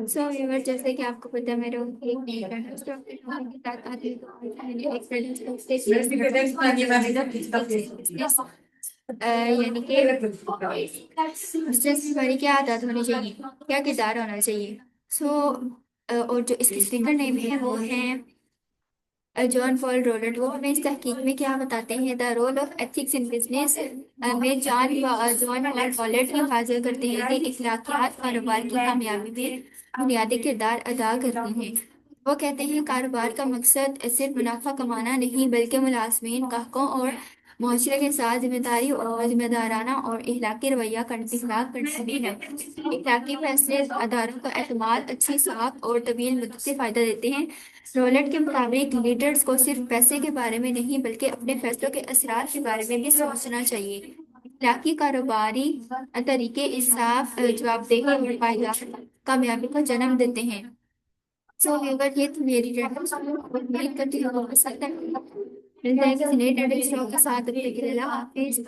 سو ویور جیسے کہ آپ کو پتا ہے میرے ایک نئی فرینڈ ہے جو اپنے شوہر کے ساتھ آتی ہے تو میں نے ایک فرینڈ یعنی کہ بزنس کی ہماری کیا عادت ہونی چاہیے، کیا کردار ہونا چاہیے. سو اور جو اس کے اسپیکر نیم ہے وہ ہیں جان پال رولٹ. وہ ہمیں اس تحقیق میں کیا بتاتے ہیں، the role of ethics in business میں. جان پال رولٹ حاصل کرتے ہیں کہ اخلاقیات کاروبار کی کامیابی میں بنیادی کردار ادا کرتی ہیں. وہ کہتے ہیں کاروبار کا مقصد صرف منافع کمانا نہیں بلکہ ملازمین، گاہکوں اور معاشرے کے ساتھ ذمہ داری اور ذمہ دارانہ اور اخلاقی رویہ اخلاق کرنا بھی ہے. اخلاقی فیصلے اداروں کا اعتماد، اچھی ساکھ اور طویل مدت سے فائدہ دیتے ہیں. رولٹ کے مطابق لیڈرز کو صرف پیسے کے بارے میں نہیں بلکہ اپنے فیصلوں کے اثرات کے بارے میں بھی سوچنا چاہیے. اخلاقی کاروباری طریقے انصاف، جوابدہی اور پائیدار کامیابی کو جنم دیتے ہیں. سو اگر یہ تو میری ریڈنگ امید کرتی ہوں پسند ہے. ملتے ہیں کسی نئے ٹریڈنگ کے ساتھ. اپنے کے لیے اللہ حافظ.